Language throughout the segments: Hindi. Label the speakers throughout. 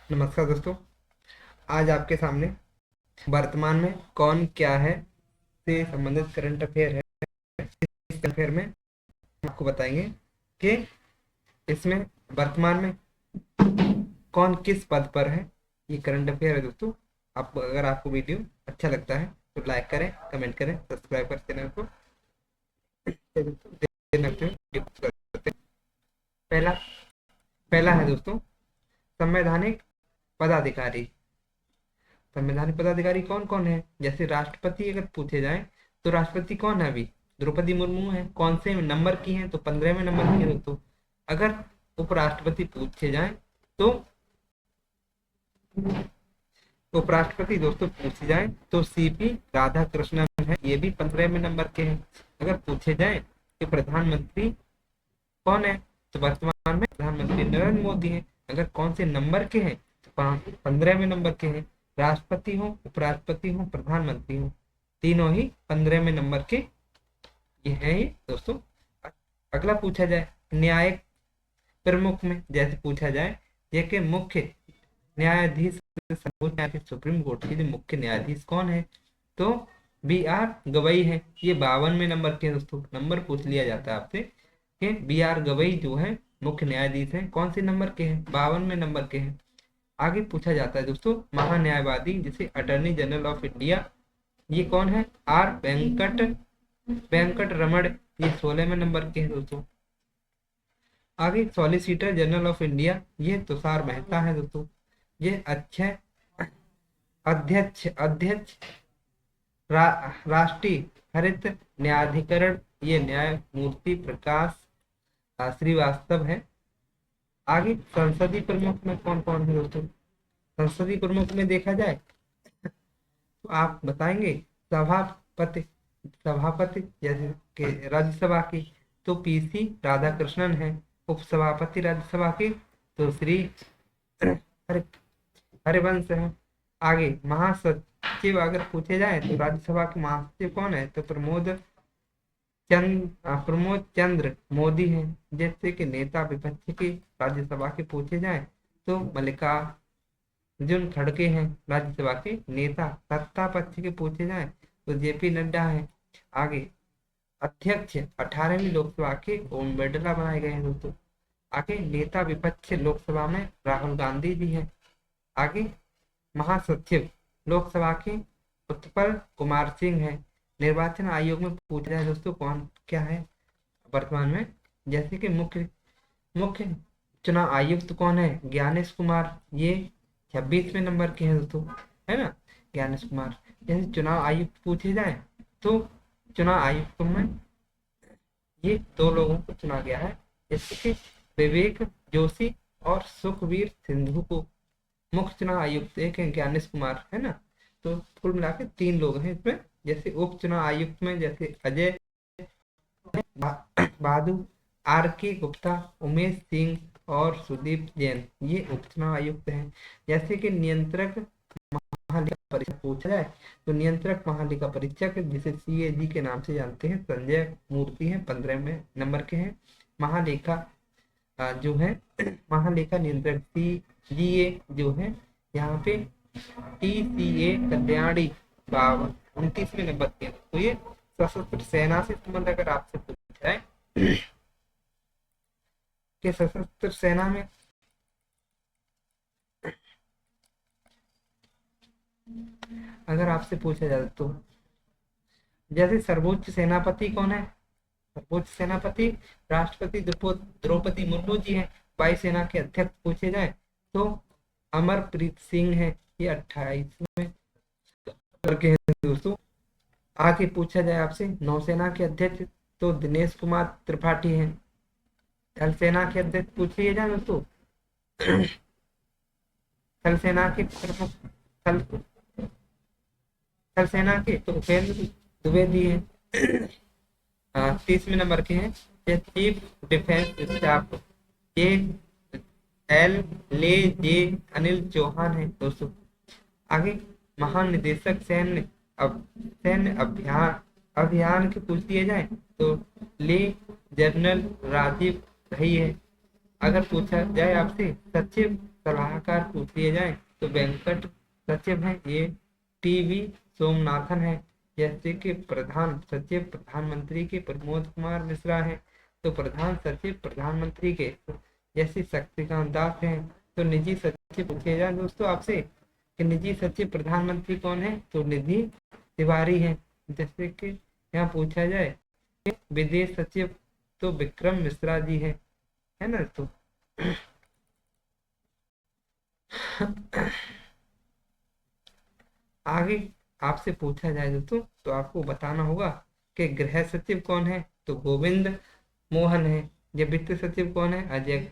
Speaker 1: नमस्कार दोस्तों। आज आपके सामने वर्तमान में कौन क्या है से संबंधित करंट अफेयर है। इस अफेयर में आपको बताएंगे कि इसमें वर्तमान में कौन किस पद पर है। ये करंट अफेयर है दोस्तों। आप अगर आपको वीडियो अच्छा लगता है तो लाइक करें, कमेंट करें, सब्सक्राइब करें चैनल को। पहला पहला है दोस्तों संवैधानिक पदाधिकारी। संवैधानिक पदाधिकारी कौन कौन है? जैसे राष्ट्रपति अगर पूछे जाए तो राष्ट्रपति कौन है? अभी द्रौपदी मुर्मू है। कौन से नंबर की है? तो 15वें नंबर की है दोस्तों। अगर उपराष्ट्रपति पूछे जाए तो उपराष्ट्रपति दोस्तों पूछे जाए तो सीपी राधा कृष्णन है, ये भी 15वें नंबर के हैं। अगर पूछे जाए कि प्रधानमंत्री कौन है तो वर्तमान में प्रधानमंत्री नरेंद्र मोदी है। अगर कौन से नंबर के हैं तो 15वें नंबर के हैं। राष्ट्रपति हो, उपराष्ट्रपति हो, प्रधानमंत्री हो, तीनों ही 15वें नंबर के ये है ये दोस्तों। अगला पूछा जाए न्यायिक प्रमुख में, जैसे पूछा जाए ये कि मुख्य न्यायाधीश सर्वोच्च न्यायालय सुप्रीम कोर्ट के मुख्य न्यायाधीश कौन है तो बी आर गवई है। ये 52वें नंबर के दोस्तों। नंबर पूछ लिया जाता है आपसे कि बी आर गवई जो है मुख्य न्यायाधीश हैं, कौन से नंबर के हैं? 52वें नंबर के हैं। आगे पूछा जाता है दोस्तों महान्यायवादी जिसे अटॉर्नी जनरल ऑफ इंडिया, ये कौन है? आर वेंकट रमण, ये 16वें नंबर के हैं दोस्तों। आगे सॉलिसिटर जनरल ऑफ इंडिया, ये तुषार मेहता है दोस्तों। ये अच्छे अध्यक्ष अध्यक्ष राष्ट्रीय हरित न्यायाधिकरण, ये न्यायमूर्ति प्रकाश श्रीवास्तव है। आगे संसदीय प्रमुख में कौन कौन है दोस्तों? संसदीय प्रमुख में देखा जाए तो आप बताएंगे सभापति सभापति जैसे कि राज्यसभा की तो पीसी राधाकृष्णन है। उपसभापति राज्यसभा की तो श्री हरि हरिवंश है। आगे महासचिव अगर पूछे जाए तो राज्यसभा के महासचिव कौन है तो प्रमोद चंद्र मोदी हैं। जैसे कि नेता विपक्ष के राज्यसभा के पूछे जाए तो मल्लिकार्जुन खड़गे हैं राज्यसभा के नेता। सत्ता पक्ष के पूछे जाए तो जेपी नड्डा है। आगे अध्यक्ष 18वीं लोकसभा के ओम बिरला बनाए गए हैं दोस्तों। आगे नेता विपक्ष लोकसभा में राहुल गांधी जी हैं। आगे महासचिव लोकसभा के उत्पल कुमार सिंह है। निर्वाचन आयोग में पूछा जाए दोस्तों कौन क्या है वर्तमान में, जैसे कि मुख्य मुख्य चुनाव आयुक्त कौन है? ज्ञानेश कुमार, ये 26वें नंबर के हैं दोस्तों, है ना, ज्ञानेश कुमार। जैसे चुनाव आयुक्त पूछे जाए तो चुनाव आयुक्त में ये दो लोगों को चुना गया है, जैसे कि विवेक जोशी और सुखवीर सिंधु को मुख्य चुनाव आयुक्त एक है ज्ञानेश कुमार, है ना। तो कुल मिला के 3 लोग हैं इसमें। जैसे उप चुनाव आयुक्त में जैसे अजय बहादुर, आर के गुप्ता, उमेश सिंह और सुदीप जैन, ये उप चुनाव आयुक्त हैं। जैसे कि नियंत्रक महालेखा परीक्षक पूछा जाए तो नियंत्रक महालेखा परीक्षक जिसे सीएजी के नाम से जानते हैं संजय मूर्ति हैं, 15वें नंबर के हैं। महालेखा जो है महालेखा नियंत्रक सीजीए जो है यहाँ पे टीसीए कल्याणी 29वें नंबर के। तो ये सशस्त्र सेना से संबंध अगर आपसे पूछा है कि सशस्त्र सेना में अगर आपसे पूछा जाए तो जैसे सर्वोच्च सेनापति कौन है? सर्वोच्च सेनापति राष्ट्रपति द्रौपदी मुर्मू जी हैं। वायुसेना के अध्यक्ष पूछे जाए तो अमरप्रीत सिंह है, ये 28वें के हैं दोस्तों। आगे पूछा जाए आपसे नौसेना के अध्यक्ष तो दिनेश कुमार त्रिपाठी हैं। थल सेना के अध्यक्ष पूछ लिए जाए दोस्तों थल सेना के प्रमुख थल थल सेना के तो उपेंद्र द्विवेदी हैं, 30वें नंबर के हैं। ये चीफ डिफेंस स्टाफ ये एल ले जे अनिल चौहान है दोस्तों। आगे महानिदेशक सैन्य अभियान के पूछ दिए जाए तो ले जनरल राजीव रही है। अगर पूछा जाए आपसे सचिव सलाहकार पूछ लिए जाए तो वेंकट सचिव है, ये टीवी सोमनाथन है। जैसे कि प्रधान सचिव प्रधानमंत्री के प्रमोद कुमार मिश्रा है, तो प्रधान सचिव प्रधानमंत्री के जैसे शक्तिकांत दास है। तो निजी सचिव पूछे जाए दोस्तों आपसे कि निजी सचिव प्रधानमंत्री कौन है, तो निधि तिवारी है। जैसे कि यहाँ पूछा जाए कि विदेश सचिव तो विक्रम मिश्रा जी है ना। तो आगे आपसे पूछा जाए दोस्तों तो आपको बताना होगा कि गृह सचिव कौन है, तो गोविंद मोहन है। ये वित्त सचिव कौन है, अजय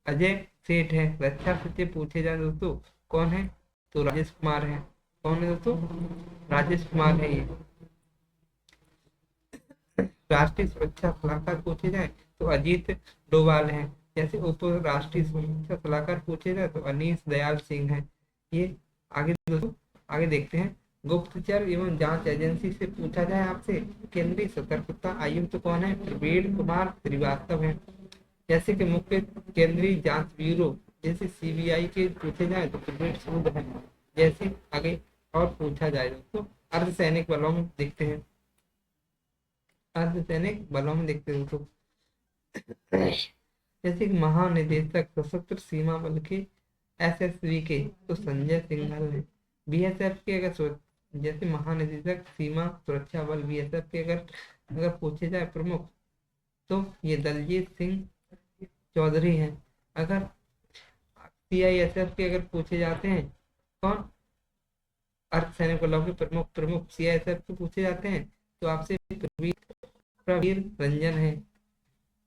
Speaker 1: अजय सेठ है। रक्षा सचिव पूछे जाए दोस्तों कौन है, तो राजेश कुमार है। कौन है दोस्तों, राजेश कुमार है ये। राष्ट्रीय सुरक्षा सलाहकार पूछे जाए तो अजीत डोभाल है। जैसे उप राष्ट्रीय सुरक्षा सलाहकार पूछे जाए तो अनीश दयाल सिंह है ये। आगे दोस्तों आगे देखते हैं, गुप्तचर एवं जांच एजेंसी से पूछा जाए आपसे केंद्रीय सतर्कता आयुक्त तो कौन है, प्रवीण कुमार श्रीवास्तव है। जैसे कि मुख्य केंद्रीय जांच ब्यूरो जैसे सीबीआई के पूछे जाए तो प्रवीण सूद है। जैसे आगे और पूछा जाए दोस्तों अर्धसैनिक बलों में देखते हैं, अर्धसैनिक बलों में देखते हैं दोस्तों जैसे कि महानिदेशक सशस्त्र सीमा बल के एसएसबी के तो संजय सिंघल है। बीएसएफ के अगर जैसे महानिदेशक सीमा सुरक्षा बल बीएसएफ के अगर अगर पूछे जाए प्रमुख तो ये दलजीत सिंह चौधरी हैं। अगर सीआईएसएफ के अगर पूछे जाते हैं कौन, अर्धसैनिक बलों के प्रमुख प्रमुख सीआईएसएफ के पूछे जाते हैं तो आपसे प्रवीर रंजन है।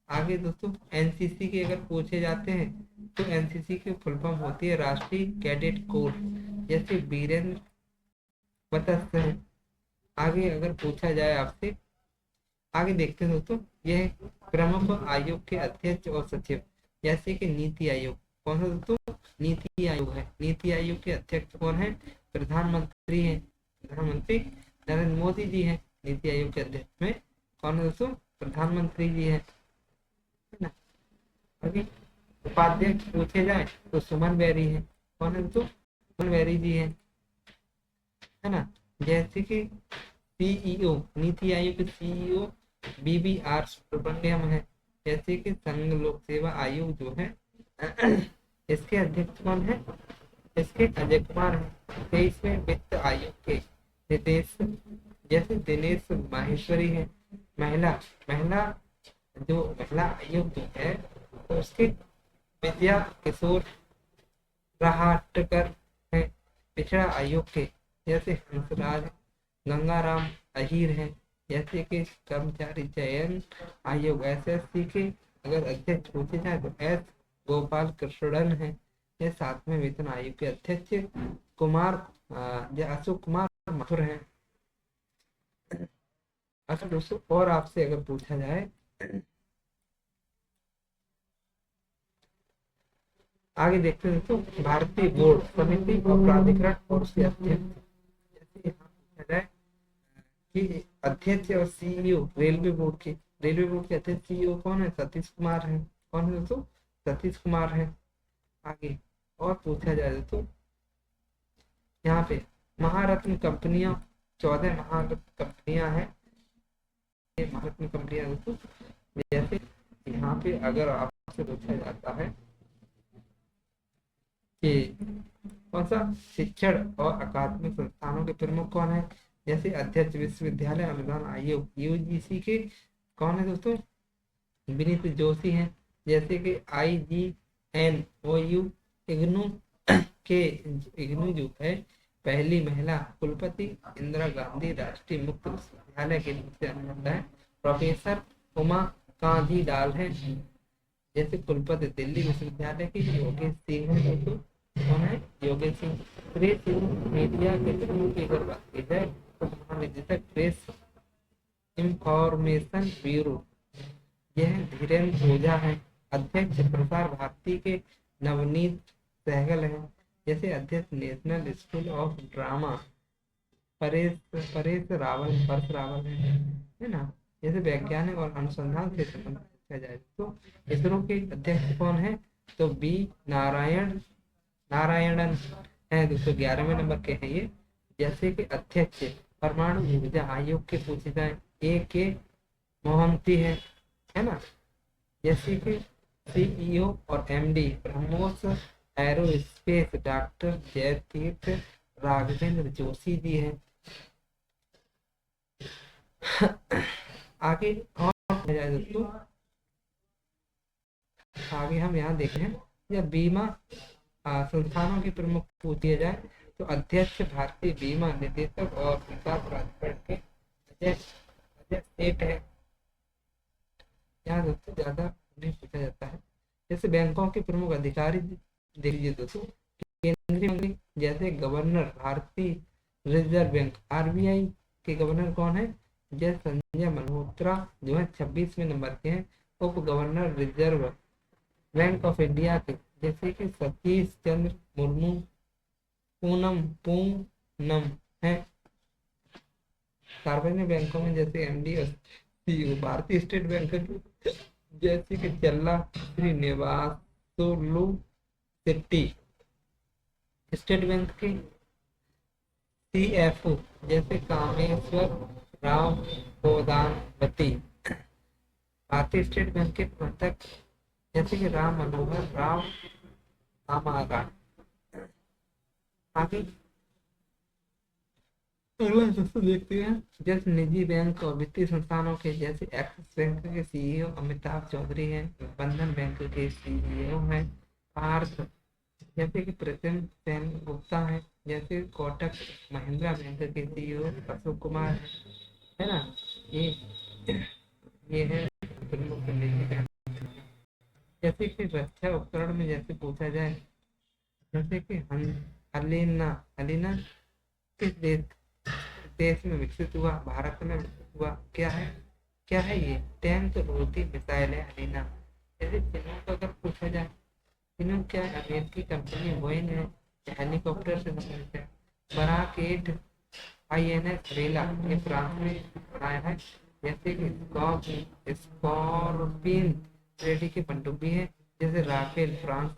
Speaker 1: आगे दोस्तों एनसीसी के अगर पूछे जाते हैं तो एनसीसी की फुल फॉर्म होती है राष्ट्रीय कैडेट कोर। जैसे वीरेंद्र वत्स है। आगे अगर पूछा जाए आपसे, आगे देखते हैं दोस्तों यह प्रमुख आयोग के अध्यक्ष और सचिव। जैसे कि नीति आयोग कौन है दोस्तों, नीति आयोग है। नीति आयोग के अध्यक्ष कौन है, प्रधानमंत्री है, प्रधानमंत्री नरेंद्र मोदी जी है। नीति आयोग के अध्यक्ष में कौन है दोस्तों, प्रधानमंत्री जी है ना। अभी उपाध्यक्ष पूछे जाए तो सुमन बेरी है। कौन है दोस्तों, सुमन बेरी जी है ना। जैसे कि सीईओ नीति आयोग के सीईओ बीबीआर सुब्रमण्यम है। जैसे कि संघ लोक सेवा आयोग जो है इसके अध्यक्ष कौन है, इसके अजय कुमार है। 23वें वित्त आयोग के निदेश जैसे दिनेश माहेश्वरी है। महिला महिला जो महिला आयोग जो है तो उसके विद्या किशोर राहटकर है। पिछड़ा आयोग के जैसे हंसराज गंगाराम अहीर है। जैसे कि कर्मचारी चयन आयोग एसएससी के अगर अध्यक्ष पूछे जाए तो एस गोपाल कृष्णन है। ये 7वें वेतन आयोग के अध्यक्ष कुमार अशोक कुमार माथुर है। अच्छा दोस्तों और आपसे अगर पूछा जाए आगे देखते हैं तो भारतीय बोर्ड समिति और प्राधिकरण और उसके अध्यक्ष। जैसे यहाँ पूछा जाए कि अध्यक्ष और सीईओ रेलवे बोर्ड के अध्यक्ष सीईओ कौन है, सतीश कुमार है। कौन है दोस्तों, सतीश कुमार है। आगे और पूछा जाए तो यहाँ पे महारत्न कंपनियां 14 महारत्न कंपनियां हैं। ये महारत्न कंपनियां दोस्तों जैसे यहाँ पे अगर आपसे पूछा जाता है कि कौन सा शिक्षण और अकादमिक संस्थानों के प्रमुख कौन है, जैसे अध्यक्ष विश्वविद्यालय अनुदान आयोग यूजीसी के कौन है दोस्तों, विनीत जोशी हैं। जैसे कि IGNOU इग्नू के इग्नू जो है पहली महिला कुलपति इंदिरा गांधी राष्ट्रीय मुक्त विश्वविद्यालय के रूप से जाना है। प्रोफेसर उमा कांधी डाल है। जैसे कुलपति दिल्ली विश्वविद्यालय के योगेश सिंह है। तो कौन है, योगेश सिंह। प्रेस मीडिया के थ्रू की अगर बात की जाए तो महानिदेशक प्रेस इंफॉर्मेशन ब्यूरो यह धीरेन्द्र ओझा है। अध्यक्ष प्रसार भारती के नवनीत सहगल है। जैसे अध्यक्ष national school of drama Paresh Rawal है ना। जैसे वैज्ञानिक और अनुसंधान से संबंधित पूछा जाए तो इसरो के अध्यक्ष कौन है, तो बी नारायण नारायणन है दोस्तों 11वें नंबर के हैं ये। जैसे कि अध्यक्ष परमाणु ऊर्जा आयोग के पूछे जाए ए के मोहंती है ना। जैसे कि सीईओ और MD BrahMos aerospace doctor Jayateerth Raghavendra Joshi ji है। आगे और दोस्तों, आगे हम यहाँ देखें जब बीमा संस्थानों के प्रमुख पूछ दिए जाए तो अध्यक्ष भारतीय बीमा निदेशक और विकास प्राधिकरण के अजय अजय सेठ है। यहाँ दोस्तों ज्यादा नहीं पूछा जाता है। जैसे बैंकों के प्रमुख अधिकारी देख लीजिए दोस्तों, केंद्रीय मंत्री जैसे गवर्नर भारतीय रिजर्व बैंक आरबीआई के गवर्नर कौन है, जय संजय मल्होत्रा जो है 26वें नंबर के हैं। उप governor reserve bank of India के जैसे कि सतीश चंद्र मुर्मू पूनम है। सार्वजनिक बैंकों में जैसे एमडी और सीईओ भारतीय स्टेट बैंक के जैसे कि चल्ला श्रीनिवास सोलू शेट्टी। स्टेट बैंक के सीएफओ जैसे कामेश्वर राव गोदानवती। भारतीय स्टेट बैंक के प्रबंधक जैसे कि राम मनोहर राव आमारा। आगे अगला दोस्तों देखते हैं जैसे निजी बैंक और वित्तीय संस्थानों के जैसे एक्सिस बैंक के सीईओ अमिताभ चौधरी हैं। बंधन बैंक के सीईओ हैं पार्थ, जैसे कि प्रतिम सेन गुप्ता है। जैसे कोटक महिंद्रा बैंक के सीईओ अशोक कुमार है ना। ये है प्रमुख निजी बैंक। जैसे कि रक्षा उपकरण में जैसे पूछा जाए जैसे कि अलीना अलीना किस देश में विकसित हुआ, भारत में विकसित हुआ, क्या है ये टैंक रोधी मिसाइल है अलीना। जैसे चिन्हों को अगर पूछा जाए चिन्हों क्या है, अमेरिकी कंपनी बोइंग है, हेलीकॉप्टर से संबंधित है। बराक 8 आईएनएस वेला ये फ्रांस में बनाया है। जैसे कि स्कॉर्पिन रेडी की पनडुब्बी है। जैसे राफेल फ्रांस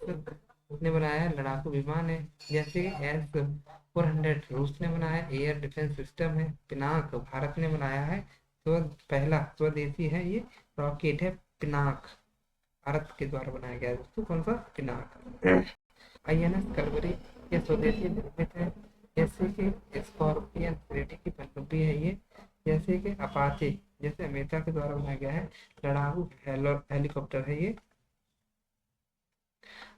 Speaker 1: ने बनाया है, लड़ाकू विमान है। जैसे S-400 रूस ने बनाया है, एयर डिफेंस सिस्टम है। पिनाक भारत ने बनाया है, तो पहला स्वदेशी है ये रॉकेट है पिनाक, भारत के द्वारा बनाया गया है दोस्तों। कौन सा, पिनाक। आईएनएस कलवरी ये स्वदेशी निर्मित है। जैसे कि स्कॉर्पियन रेडी की पनडुब्बी है ये। जैसे कि अपाचे जैसे अमेरिका के द्वारा बनाया गया है, लड़ाकू हेलीकॉप्टर है ये।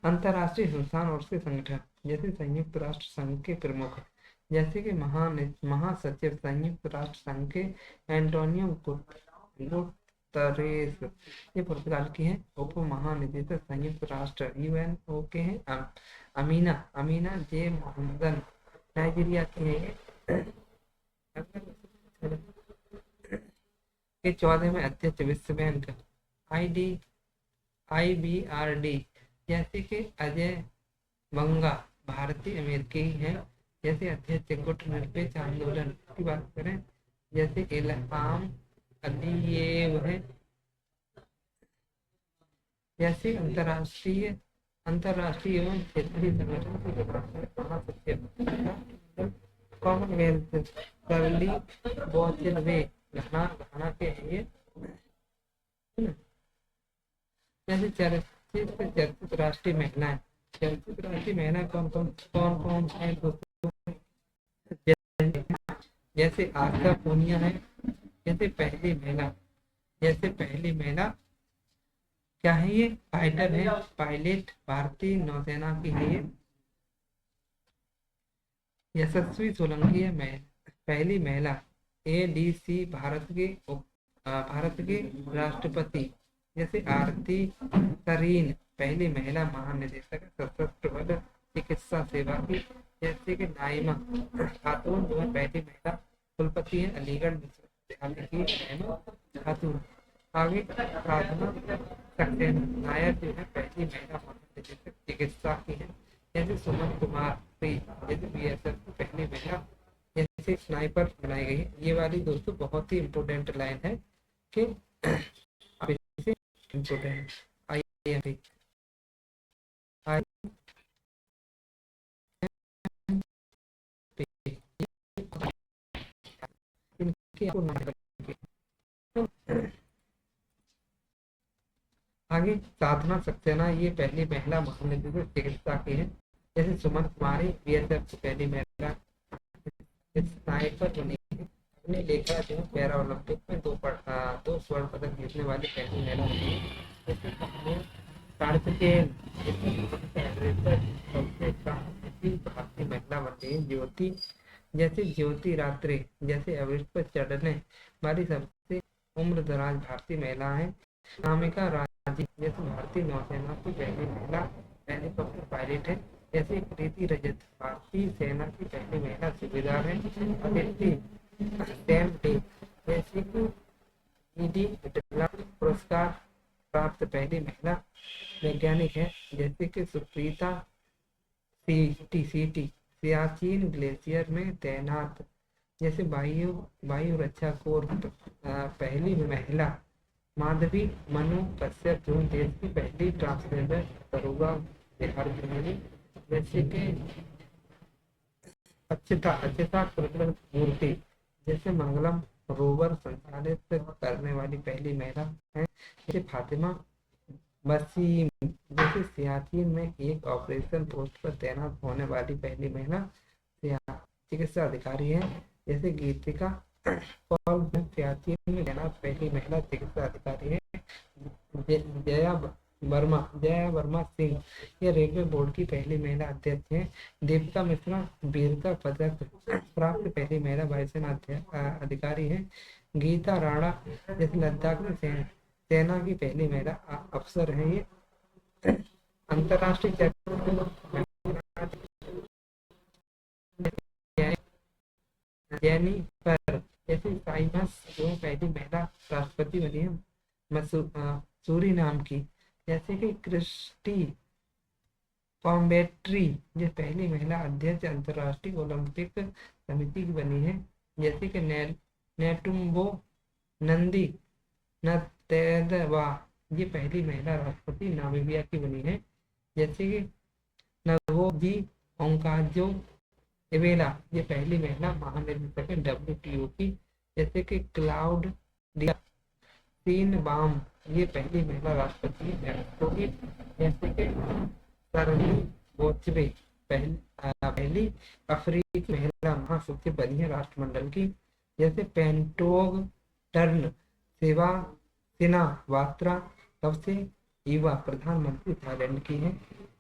Speaker 1: अंतर्राष्ट्रीय संस्थान और उसके संगठन जैसे संयुक्त राष्ट्र संघ के प्रमुख जैसे कि महासचिव संयुक्त राष्ट्र संघ के एंटोनियो गुतरेस ये पुर्तगाल की है। उप महानिदेशक संयुक्त राष्ट्र यूएनओ के हैं अमीना अमीना जे मोहम्मदन नाइजीरिया की है ये। के 14वें अध्यक्ष विश्व बैंक IBRD जैसे कि अजय बंगा भारतीय अमेरिकी हैं। जैसे अध्यक्ष गुट निरपेक्ष आंदोलन की बात करें जैसे इल्हाम अलीयेव है। जैसे अंतर्राष्ट्रीय एवं क्षेत्रीय संगठन के कॉमनवेल्थ करली बोचलवे घाना के हैं ये। जैसे चर्चित राष्ट्रीय महिलाएं कौन कौन है दोस्तों, जैसे आशा पूनिया है। जैसे पहली महिला क्या है ये, फाइटर है, पायलट भारतीय नौसेना की है ये। यशस्वी सोलंकी है पहली महिला ADC भारत के राष्ट्रपति। जैसे आरती तरीन पहली महिला महानिदेशक सशस्त्र बल चिकित्सा सेवा की। जैसे कि नाइमा खातून जो है पहली महिला कुलपति है अलीगढ़ विश्वविद्यालय की नाइमा खातून। आगे साधना सक्सेना नायर जो है पहली महिला महानिदेशक चिकित्सा की है। जैसे सुमन कुमार जैसे BSF की पहली महिला जैसे स्नाइपर बनाई गई है। ये वाली दोस्तों बहुत ही इंपोर्टेंट लाइन है कि इम्पोर्टेंट आई कि आपको नाम करके। आगे साधना सक्सेना, ये पहली महिला महानिदेशक चिकित्सा की है। जैसे सुमन कुमारी बीएसएफ की पहली महिला स्नाइपर बनी है। अपने लेखा जो है पैरा ओलंपिक में दो स्वर्ण पदक जीतने वाली पहली महिला बनी है। जैसे कहानी कार्तिकेयन सबसे भारतीय महिला बन गई ज्योति, जैसे ज्योति रात्रे जैसे एवरेस्ट पर चढ़ने वाली सबसे उम्र दराज भारतीय महिला है। नामिका राजी जैसे भारतीय नौसेना की पहली महिला हेलीकॉप्टर पायलट है। जैसे प्रीति रजत भारतीय सेना की पहली महिला सूबेदार है। अदिति सैम डे जैसे कि ईडी पुरस्कार प्राप्त पहली महिला वैज्ञानिक है। जैसे कि सुप्रीता सीटी सियाचिन ग्लेशियर में तैनात। जैसे वायु रक्षा कोर पहली महिला माधवी मनु कश्यप जो देश की पहली ट्रांसजेंडर दरोगा बिहार की बनी। जैसे कि अक्षता कृष्णमूर्ति जैसे मंगलम रोवर संचालित करने वाली पहली महिला है। जैसे फातिमा वसीम जैसे सियाचिन में एक ऑपरेशन पोस्ट पर तैनात होने वाली पहली महिला चिकित्सा अधिकारी है। जैसे गीतिका पॉल सियाचिन में तैनात पहली महिला चिकित्सा अधिकारी है। जया वर्मा सिंह ये रेलवे बोर्ड की पहली महिला अध्यक्ष है। दीपिका मिश्रा वीरता पदक प्राप्त पहली महिला वायुसेना अधिकारी है। गीता राणा जैसे लद्दाख में सेना की पहली महिला अफसर है। ये अंतरराष्ट्रीय जेनिफर जैसे साइमस जो पहली महिला राष्ट्रपति बनी है सूरी नाम की। जैसे कि क्रिस्टी कॉम्बेट्री जो पहली महिला अध्यक्ष अंतरराष्ट्रीय ओलंपिक समिति की बनी है। जैसे कि नेटुम्बो नंदी नतेदवा ये पहली महिला राष्ट्रपति नामीबिया की बनी है। जैसे कि नवोजी ओंकाजो एवेला ये पहली महिला महानिदेशक है WTO की। जैसे कि क्लाउड तीन बाम ये पहली महिला राष्ट्रपति है। जैसे कि सरली बोचवे पहली अफ्रीकी महिला महासचिव बनी है राष्ट्रमंडल की। जैसे पेंटोग टर्न सेवा सिना वात्रा सबसे युवा प्रधानमंत्री थाईलैंड की है।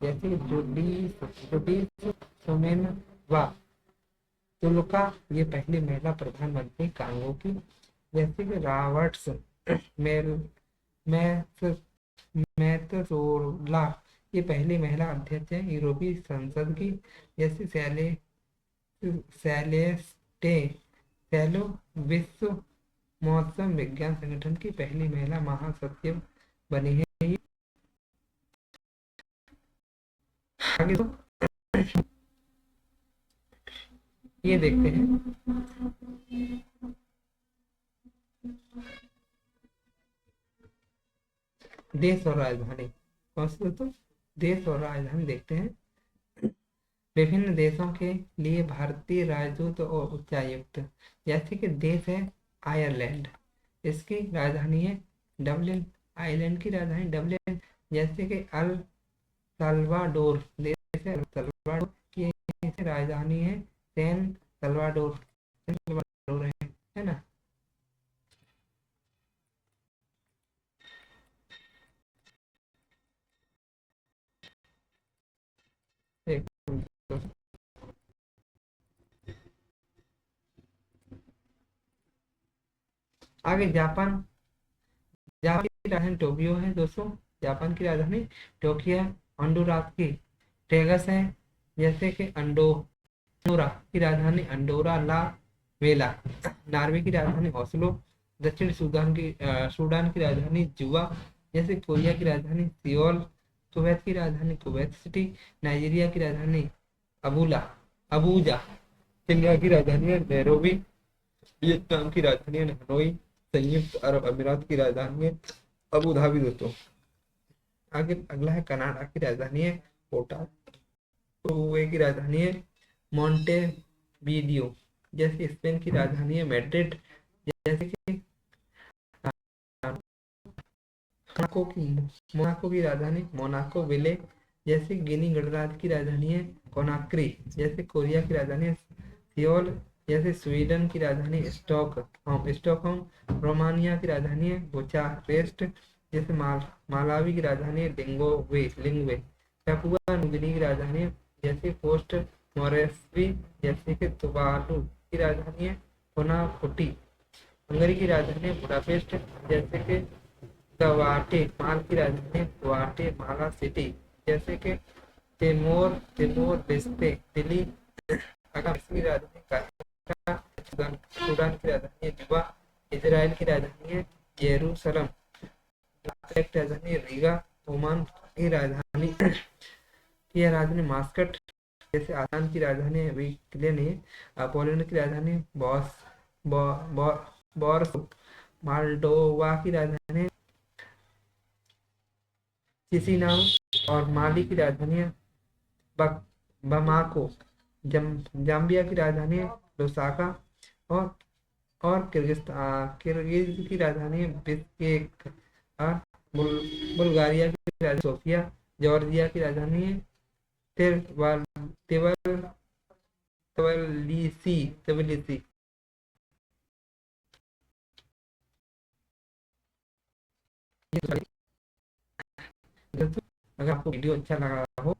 Speaker 1: जैसे जुडीस सुमेनवा तुलका ये पहली महिला प्रधानमंत्री कांगो की। जैसे कि रॉबर्ट्स मेत्सोला ये पहली महिला अध्यक्ष है यूरोपीय संसद की। जैसे सेलेस्टे सेलो विश्व मौसम विज्ञान संगठन की पहली महिला महासचिव बनी है। आगे तो ये देखते हैं देश और राजधानी। कौन से दोस्तों देश और राजधानी देखते हैं। विभिन्न देशों के लिए भारतीय राजदूत और उच्चायुक्त। जैसे कि देश है आयरलैंड इसकी राजधानी है डबलिन। आयरलैंड की राजधानी डबलिन। जैसे कि अल सल्वाडोर देश है अल सल्वाडोर की राजधानी है सैन सल्वाडोर है ना। आगे जापान की राजधानी टोक्यो है दोस्तों। जापान की राजधानी टोक्यो है। होंडुरास की टेगस है। जैसे कि अंडोरा की राजधानी अंडोरा ला वेला। नॉर्वे की राजधानी ओस्लो। दक्षिण सूडान की राजधानी जुवा। जैसे कोरिया की राजधानी सियोल। कुवैत की राजधानी कुवैत सिटी। नाइजीरिया की राजधानी अबूजा। केन्या की राजधानी है नैरोबी। वियतनाम की राजधानी है हनोई। संयुक्त अरब अमीरात की राजधानी है अबू धाबी दोस्तों। आगे अगला है कनाडा की राजधानी है ओटावा की राजधानी है मोंटेवीडियो। जैसे स्पेन की राजधानी है मैड्रिड। जैसे कि मोनाको की राजधानी मोनाको विले, जैसे गिनी गणराज्य की राजधानी है कोनाक्री, जैसे कोरिया की राजधानी है सियोल, जैसे स्वीडन की राजधानी स्टॉकहोम, रोमानिया की राजधानी है बुचारेस्ट, जैसे मालावी की राजधानी है लिंगवे, पेपुआ न्यूगिनी की राजधानी है जैसे पोस्ट मोरेस्बी, जैसे कि तुवालू की राजधानी है पुनाफुटी, हंगरी की राजधानी है बुडापेस्ट, जैसे कि ग्वाटेमाला की राजधानी ग्वाटेमाला सिटी, जैसे कि तिमोर लेस्टे दिल्ली, की राजधानी काहिरा, सूडान की राजधानी है जुबा, इजराइल की राजधानी है यरूशलेम, की राजधानी रीगा, ओमान की राजधानी मास्कट, जैसे आसान की राजधानी है विक्लेनी, पोलैंड की राजधानी बॉर्स, माल्डोवा की राजधानी चिसिनाउ, और माली की राजधानी है बमाको, जाम्बिया की राजधानी है लुसाका, और किर्गिज की राजधानी है बिश्केक, और बुल्गारिया की राजधानी सोफिया, जॉर्जिया की राजधानी है तिरवाल तिवल तबिलिसी। अगर आपको वीडियो अच्छा लगा हो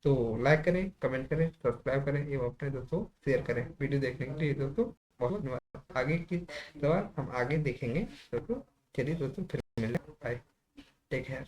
Speaker 1: तो लाइक करें, कमेंट करें, सब्सक्राइब करें एवं अपने दोस्तों शेयर करें। वीडियो देखने के लिए दोस्तों बहुत धन्यवाद। आगे की सवाल हम आगे देखेंगे दोस्तों। चलिए दोस्तों फिर मिलें, बाय, टेक केयर।